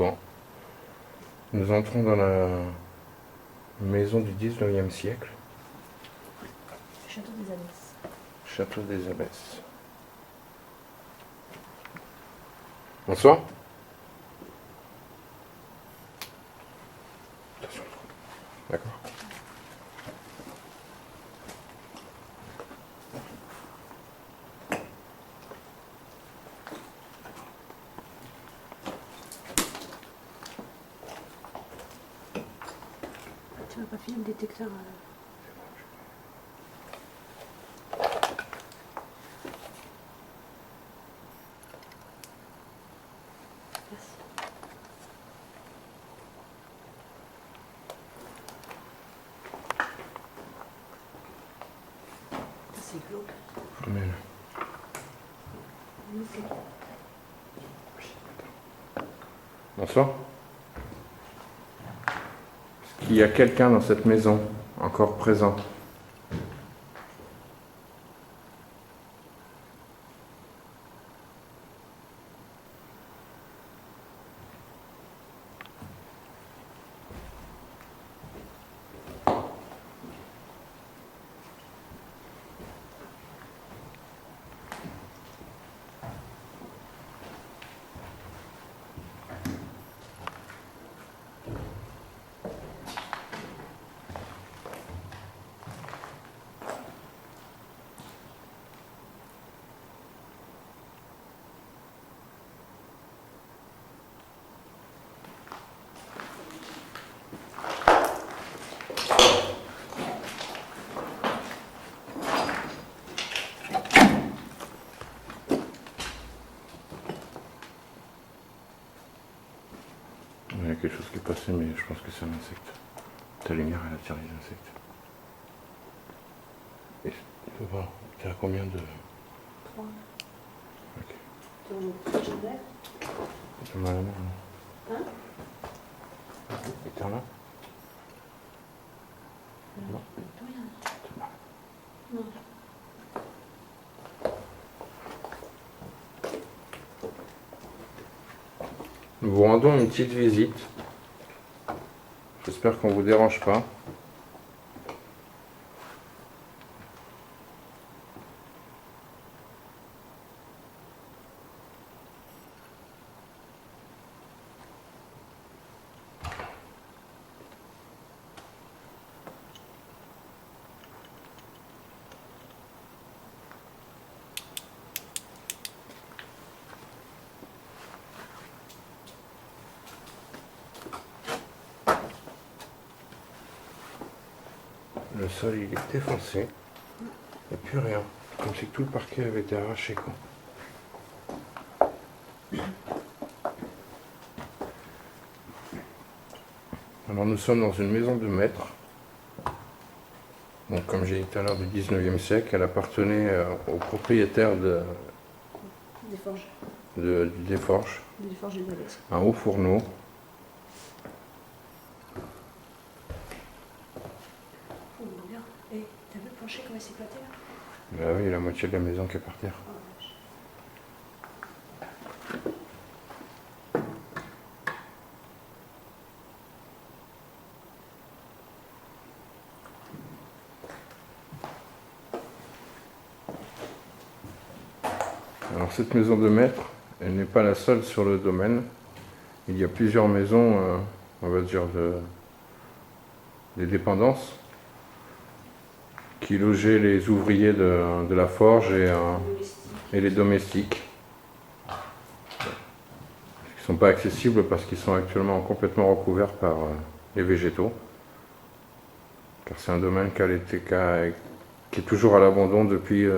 Bon, nous entrons dans la maison du 19e siècle. Château des Abbesses. Château des Abbesses. Bonsoir. Attention. D'accord. Tu m'as pas filé le détecteur Merci. C'est glauque. Mais... Bonsoir. Est-ce qu'il y a quelqu'un dans cette maison encore présent? Il y a quelque chose qui est passé, mais je pense que c'est un insecte. Ta lumière, elle attire les insectes. Et il faut voir, t'es à combien de... 3. Ok. Ton jardin. T'as mal à la main, non? Hein? Et t'en as? Non. Plus rien. T'as mal. Non. Nous vous rendons une petite visite. J'espère qu'on ne vous dérange pas. Le sol il est défoncé. Il n'y a plus rien. Comme si tout le parquet avait été arraché, quoi. Alors nous sommes dans une maison de maître. Donc comme j'ai dit tout à l'heure du 19e siècle, elle appartenait au propriétaire Des forges. du Desforges. Des forges des Abbesses. Un haut fourneau. Oh mon Dieu. Et t'as vu le plancher comment il s'est éclaté là? Bah oui, la moitié de la maison qui est par terre. Oh la vache. Alors cette maison de maître, elle n'est pas la seule sur le domaine. Il y a plusieurs maisons, on va dire, des dépendances qui logeaient les ouvriers de la forge et les domestiques. Ils ne sont pas accessibles parce qu'ils sont actuellement complètement recouverts par les végétaux. Car c'est un domaine qui est toujours à l'abandon depuis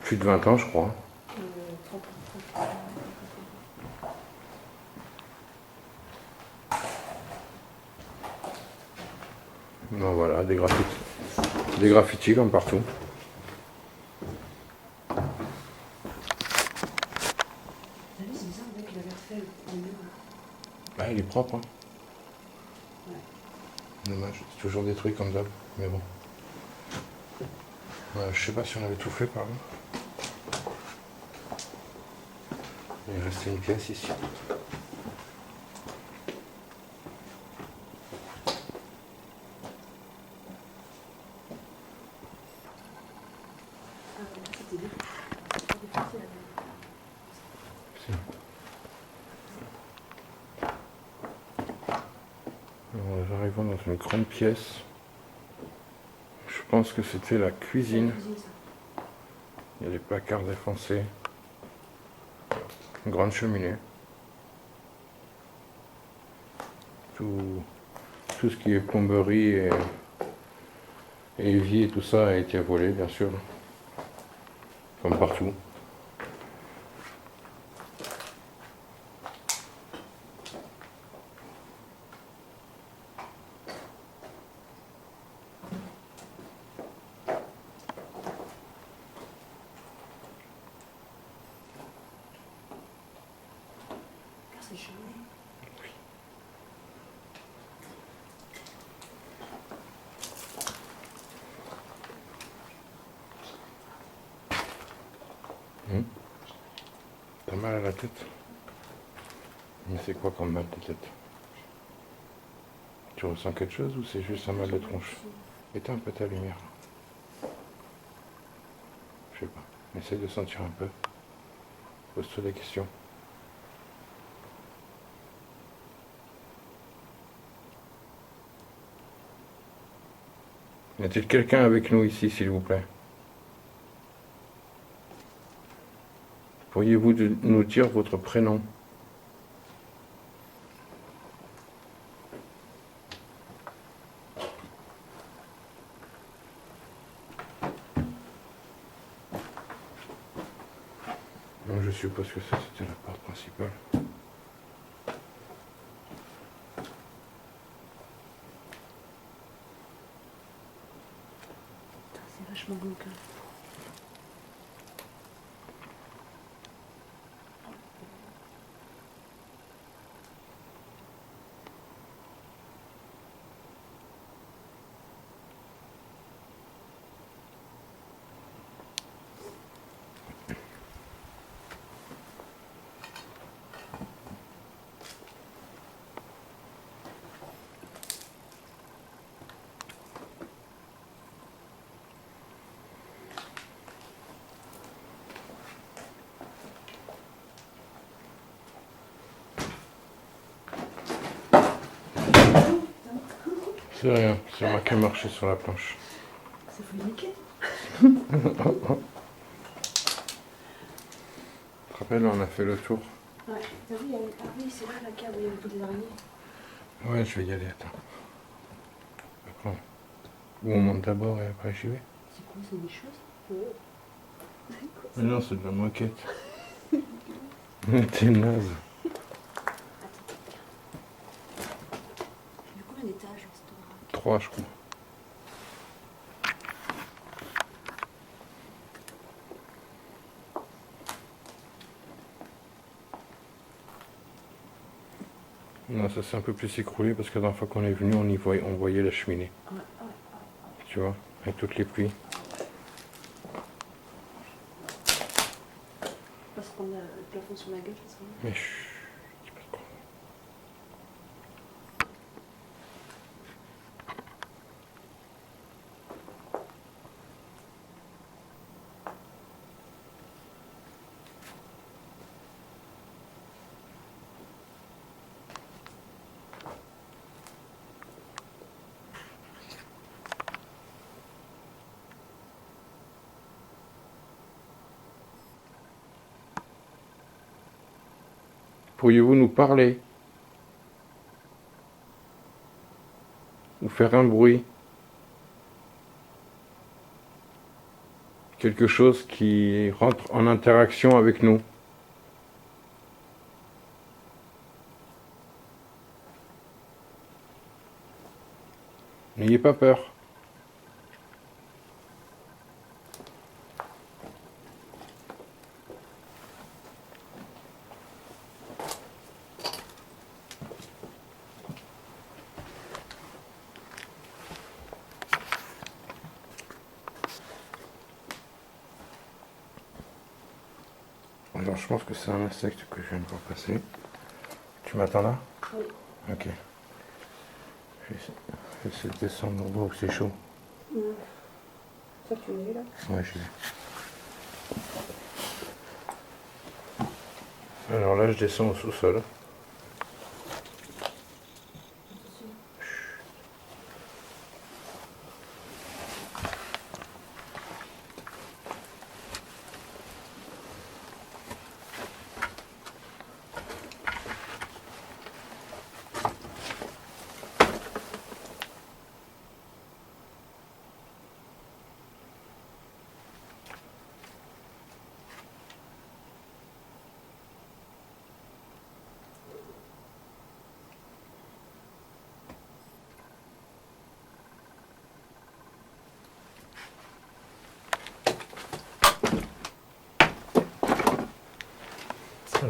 plus de 20 ans, je crois. 30. Non, voilà, des graffitis. Des graffitis comme partout. T'as vu, c'est bizarre, le mec il avait refait le mur. Bah, il est propre, hein. Ouais. Dommage, c'est toujours détruit comme d'hab, mais bon. Je sais pas si on avait tout fait par là. Il restait une pièce ici. Nous arrivons dans une grande pièce. Je pense que c'était la cuisine. Il y a des placards défoncés. Une grande cheminée. Tout ce qui est plomberie et évier et tout ça a été volé, bien sûr. Comme partout. C'est joli. T'as mal à la tête? Mais c'est quoi comme mal de tête? Tu ressens quelque chose ou c'est juste un mal de tronche? Éteins un peu ta lumière. Je sais pas. Essaye de sentir un peu. Pose-toi des questions. Y a-t-il quelqu'un avec nous ici, s'il vous plaît? Pourriez-vous nous dire votre prénom? Non, je suppose que ça, c'était la porte principale. C'est vachement glauque. C'est rien, c'est moi qui ai marché sur la planche. Ça faut niquer. Tu te rappelles, on a fait le tour. Ouais, t'as vu, il y a... Ah oui, c'est là la cave où il y avait toutes les araignées. Ouais, je vais y aller, attends. Après, ou on monte d'abord et après j'y vais. C'est quoi, c'est des choses? Mais non, c'est de la moquette. T'es naze. Du coup, combien d'étages dans cette baraque? 3, je crois. Non, ça s'est un peu plus écroulé parce que la dernière fois qu'on est venu, on voyait la cheminée. Ouais. Tu vois, avec toutes les pluies. On va se prendre le plafond sur la gueule, ça serait bien. Mais chut, dis pas de con. Pourriez-vous nous parler? Ou faire un bruit? Quelque chose qui rentre en interaction avec nous. N'ayez pas peur. Alors je pense que c'est un insecte que je viens de voir passer. Tu m'attends là? Oui. Ok. Je vais essayer de descendre en bas où c'est chaud. Ça, tu l'as vu là? Ouais, je vais. Alors là, je descends au sous-sol. Attention.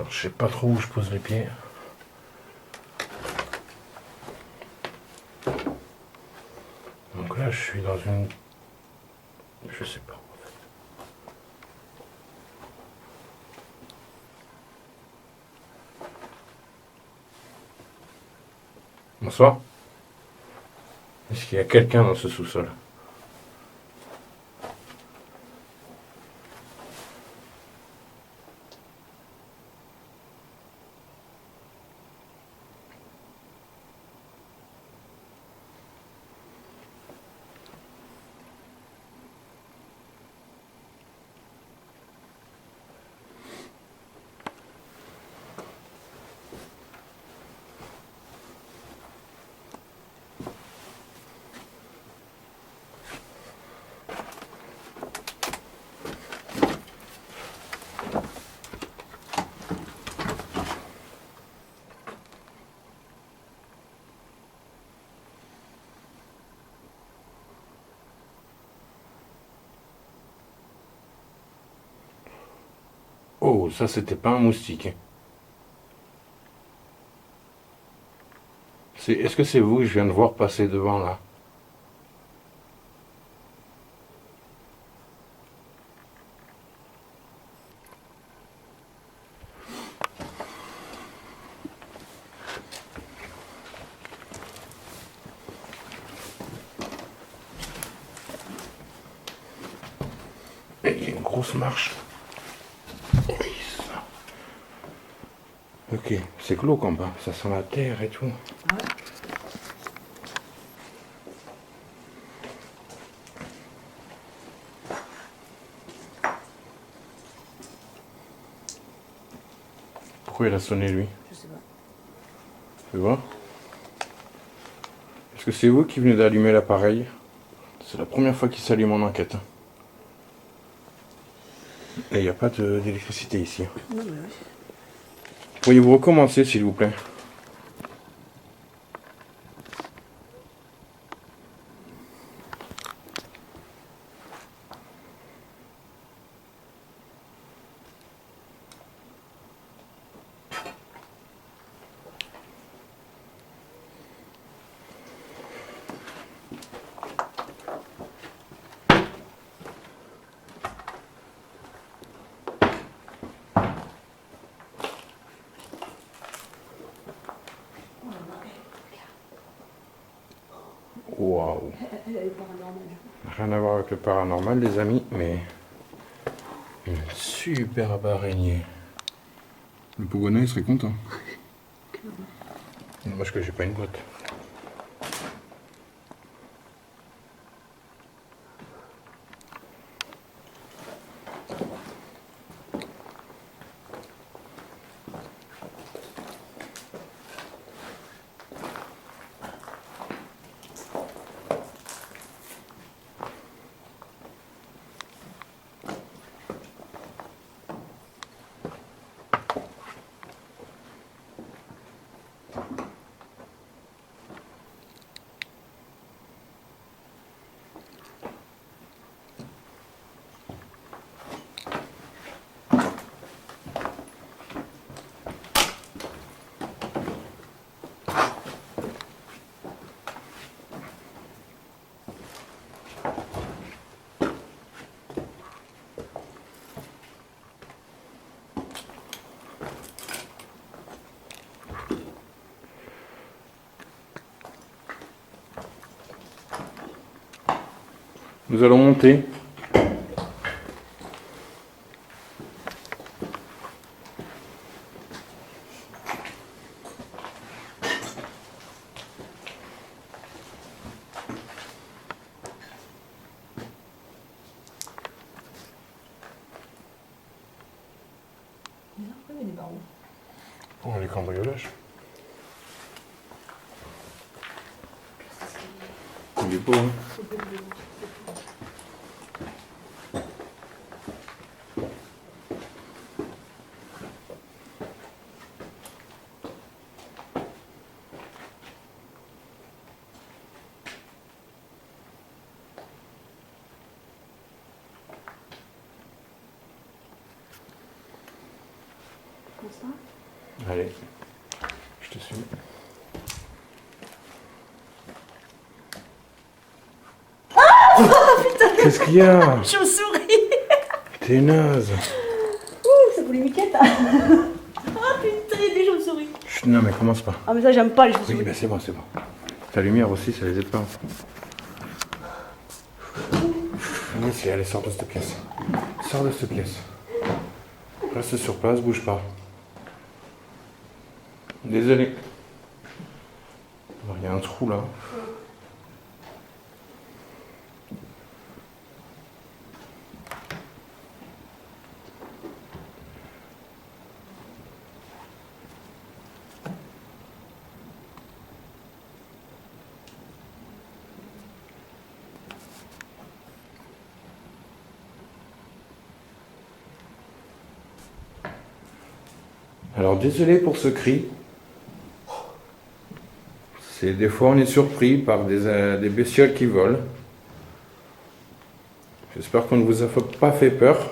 Alors, je sais pas trop où je pose les pieds. Donc là, je suis dans une... Je sais pas. Bonsoir. Est-ce qu'il y a quelqu'un dans ce sous-sol? Oh, ça c'était pas un moustique. Est-ce que c'est vous que je viens de voir passer devant là? Et il y a une grosse marche. Oui, ça. Ok, c'est glauque en bas, ça sent la terre et tout. Ouais. Pourquoi il a sonné lui? Je sais pas. Fais voir. Est-ce que c'est vous qui venez d'allumer l'appareil? C'est la première fois qu'il s'allume en enquête. Et il n'y a pas d'électricité ici. Non, mais oui. Pourriez-vous recommencer s'il vous plaît? Waouh. Elle est paranormale. Rien à voir avec le paranormal les amis, mais une superbe araignée. Le Pogona il serait content. Dommage que j'ai pas une boîte. Nous allons monter. Mais là, pourquoi il y a des barreaux? Pour les cambriolages. Il est beau, hein? ça. Allez, je te suis. Qu'est-ce qu'il y a? Chauve-souris. T'es naze. C'est pour les miquettes. Ah putain, il y a des chauves-souris. Chut, non mais commence pas. Ah mais ça j'aime pas les Oui, chauves-souris. ben c'est bon, c'est bon. Ta lumière aussi, ça les aide pas. Allez, sors de cette pièce. Sors de cette pièce. Reste sur place, bouge pas. Désolé. Alors, il y a un trou là. Alors désolé pour ce cri. C'est des fois on est surpris par des bestioles qui volent. J'espère qu'on ne vous a pas fait peur.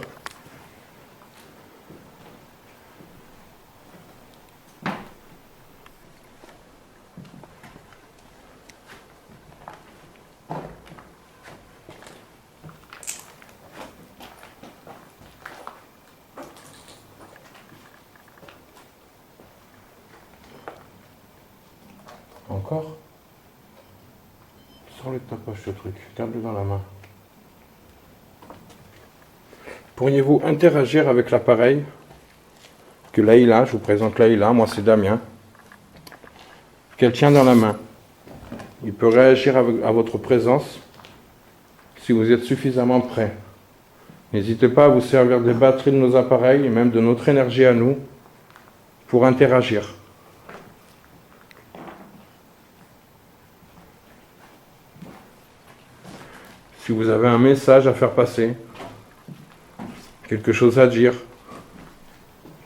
Encore? Sors-le de ta poche ce truc, garde-le dans la main. Pourriez-vous interagir avec l'appareil que Laïla, je vous présente Laïla, moi c'est Damien, qu'elle tient dans la main. Il peut réagir à votre présence si vous êtes suffisamment prêt. N'hésitez pas à vous servir des batteries de nos appareils et même de notre énergie à nous pour interagir. Si vous avez un message à faire passer, quelque chose à dire,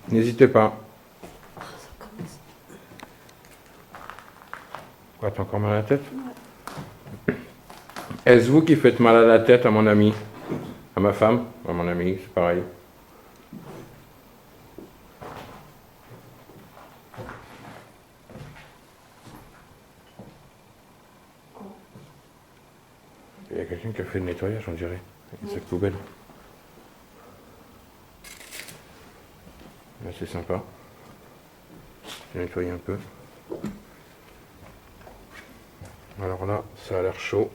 n'hésitez pas. Quoi, t'as encore mal à la tête? Ouais. Est-ce vous qui faites mal à la tête à mon ami? À ma femme? À mon ami, c'est pareil. Il y a quelqu'un qui a fait le nettoyage, on dirait. Une sac poubelle. Là, c'est sympa. J'ai nettoyé un peu. Alors là, ça a l'air chaud.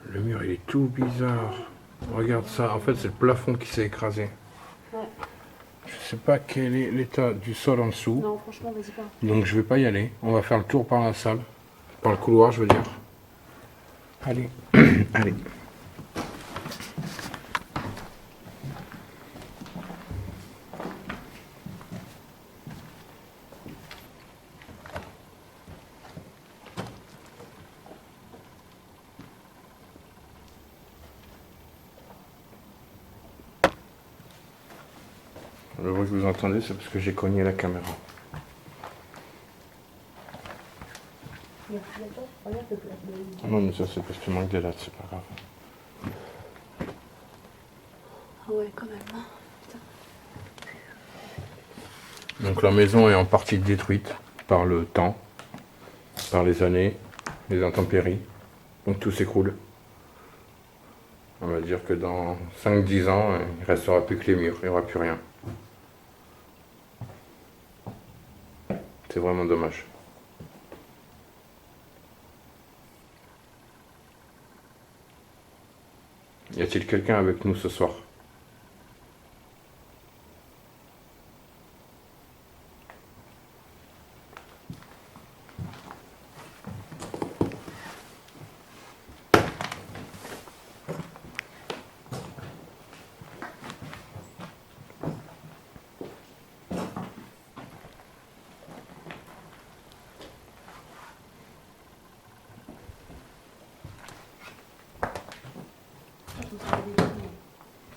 Le mur, il est tout bizarre. Regarde ça. En fait, c'est le plafond qui s'est écrasé. Ouais. Je sais pas quel est l'état du sol en dessous. Non, franchement, vas-y pas. Donc je vais pas y aller. On va faire le tour par la salle. Par le couloir, je veux dire. Allez. Allez. Le bruit que vous entendez, c'est parce que j'ai cogné la caméra. Non, mais ça, c'est parce qu'il manque des lattes, c'est pas grave. Ah ouais, quand même. Hein. Putain. Donc la maison est en partie détruite par le temps, par les années, les intempéries. Donc tout s'écroule. On va dire que dans 5-10 ans, il ne restera plus que les murs, il n'y aura plus rien. C'est vraiment dommage. Y a-t-il quelqu'un avec nous ce soir?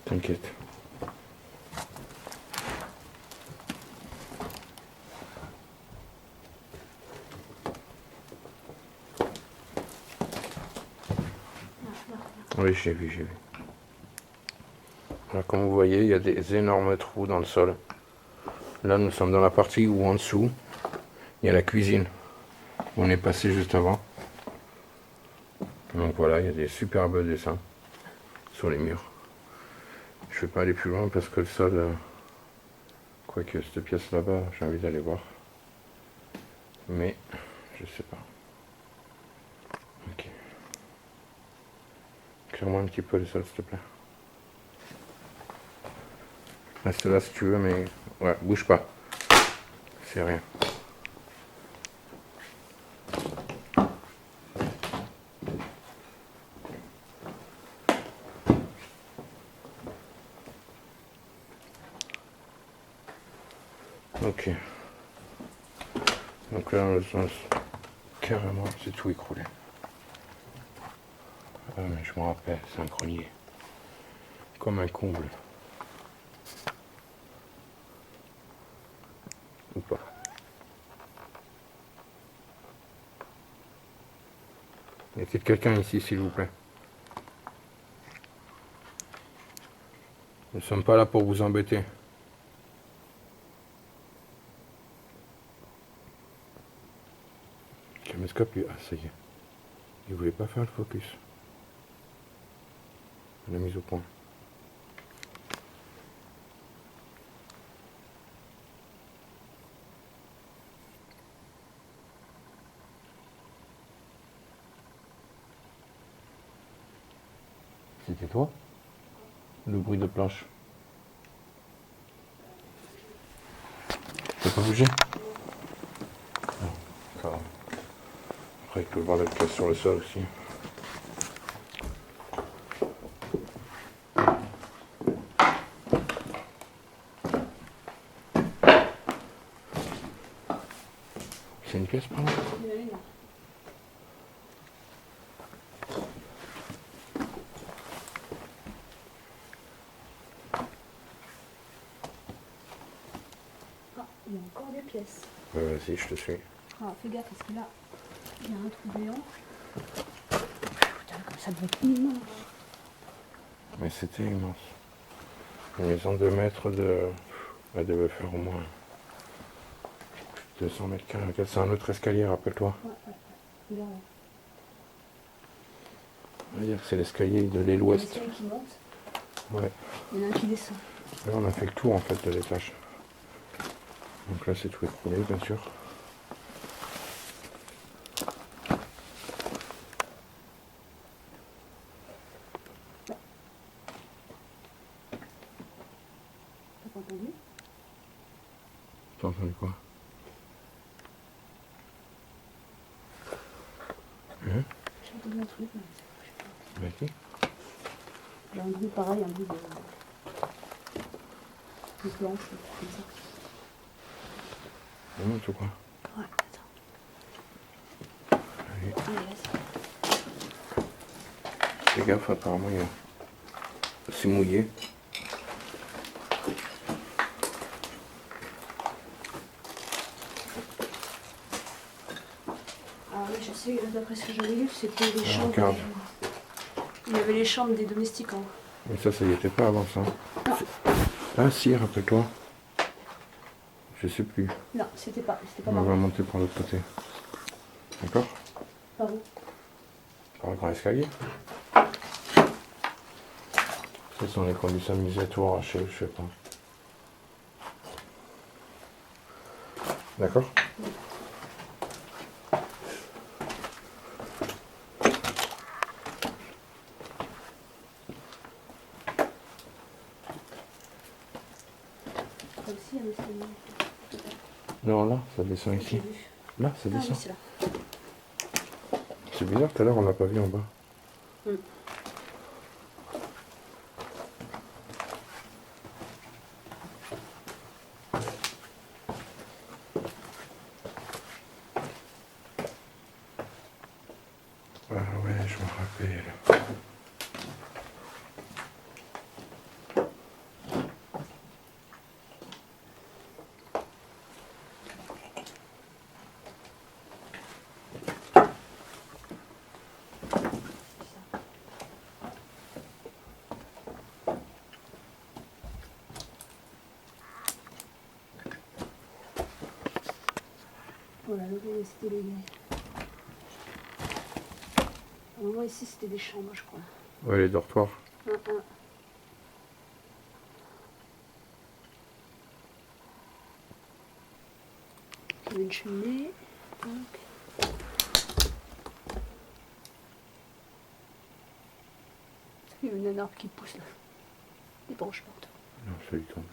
T'inquiète. Oui, j'ai vu, j'ai vu. Là, comme vous voyez, il y a des énormes trous dans le sol. Là, nous sommes dans la partie où en dessous, il y a la cuisine. On est passé juste avant. Donc voilà, il y a des superbes dessins sur les murs. Je ne vais pas aller plus loin parce que le sol, quoique cette pièce là-bas, j'ai envie d'aller voir. Mais je sais pas. Ok. Claire-moi un petit peu le sol, s'il te plaît. Reste là si tu veux, mais ouais, bouge pas. C'est rien. Ok. Donc là, dans le sens, carrément, c'est tout écroulé. Ah, mais je me rappelle, c'est un grenier. Comme un comble. Ou pas. Y a-t-il quelqu'un ici, s'il vous plaît? Nous ne sommes pas là pour vous embêter. Caméscope, ah ça y est. Il voulait pas faire le focus. La mise au point. C'était toi? Le bruit de planche. Tu peux pas bouger? Non, ça va. Après, il peut voir la pièce sur le sol aussi. C'est une pièce par là? Ah, il y a encore des pièces. Vas-y, je te suis. Ah, fais gaffe parce que là, il y a un trou béant. Putain, comme ça doit être immense. Mais c'était immense. Une maison de mètres de... Elle devait faire au moins 200 mètres carrés. Regarde, c'est un autre escalier, rappelle-toi. Ouais. Regarde. On va dire que c'est l'escalier de l'aile Il y a ouest. l'escalier qui monte. Ouais. Il y en a un qui descend. Là, on a fait le tour en fait de l'étage. Donc là, c'est tout écroulé, bien sûr. T'as pas entendu? T'as entendu quoi? Hein? J'ai entendu un truc, mais je sais pas. Bah qui? J'ai un bruit pareil, un bruit de planche, comme ça. On monte ou quoi? Ouais, attends. Allez. Allez, vas-y. Fais gaffe, apparemment, c'est mouillé. Ah oui, je sais, d'après ce que j'avais lu, c'était les chambres. regarde. Il y avait les chambres des domestiques en haut. Mais ça y était pas avant ça. Non. Ah si, rappelle-toi. Je sais plus. Non, c'était pas On marrant. va monter par l'autre côté. D'accord? Par où? Par le grand escalier. Ce sont les conditions de mise à tout arraché, je sais pas. D'accord? Comme si, il y a un escalier. Non, là, ça descend J'ai ici. vu. Là, ça Ah oui, descend. c'est là. C'est bizarre, tout à l'heure, on l'a pas vu en bas. Mm. Ah ouais, je me rappelle. Voilà, donc c'était les... Au moment ici, c'était des chambres, je crois. Ouais, les dortoirs. Un. Il y avait une cheminée. Donc. Il y a un arbre qui pousse là. Des branches partout. Non, ça lui tombé.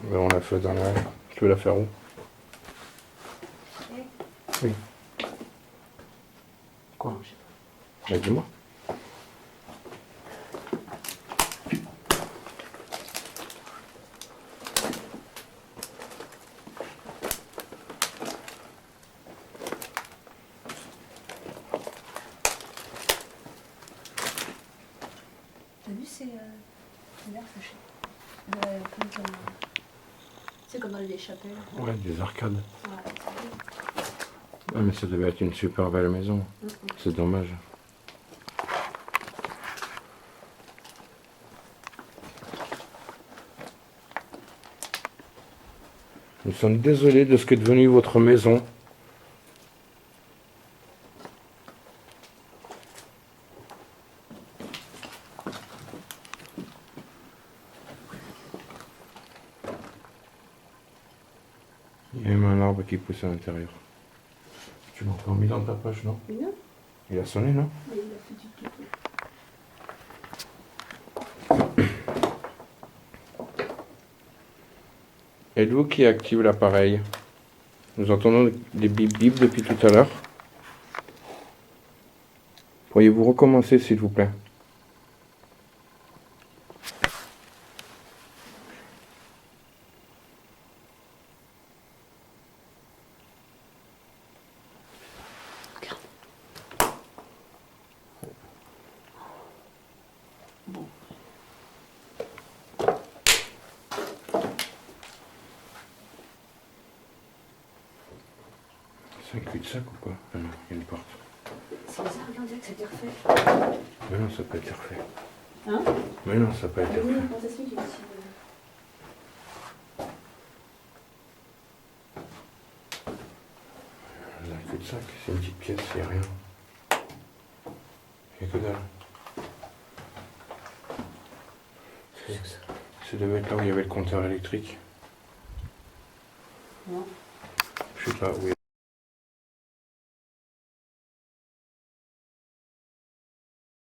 Ben, on l'a fait dans la... Tu veux la faire où? Oui. Quoi? Ben, dis-moi. T'as vu ces verres fâchés c'est comme dans les chapelles. Ouais, des arcades. Ouais, Ouais, mais ça devait être une super belle maison. C'est dommage. Nous sommes désolés de ce qu'est devenu votre maison. Il y a même un arbre qui pousse à l'intérieur. Tu l'as encore mis dans ta poche, non? Non. Il a sonné, non? Mais il a fait du tout. Êtes-vous qui active l'appareil? Nous entendons des bip bip depuis tout à l'heure. Pourriez-vous recommencer, s'il vous plaît? Bon. C'est un cul-de-sac ou quoi? Ah non, il y a une porte. C'est bizarre, on dirait que c'était refait. Mais non, ça n'a pas été refait. Hein? Mais non, ça n'a pas été Oui, refait. comment ça se fait qu'il y a aussi... Là, un cul-de-sac, c'est une petite pièce, il n'y a rien. Il n'y a que dalle. Ça devait être là où il y avait le compteur électrique. Non. Je sais pas où il y a.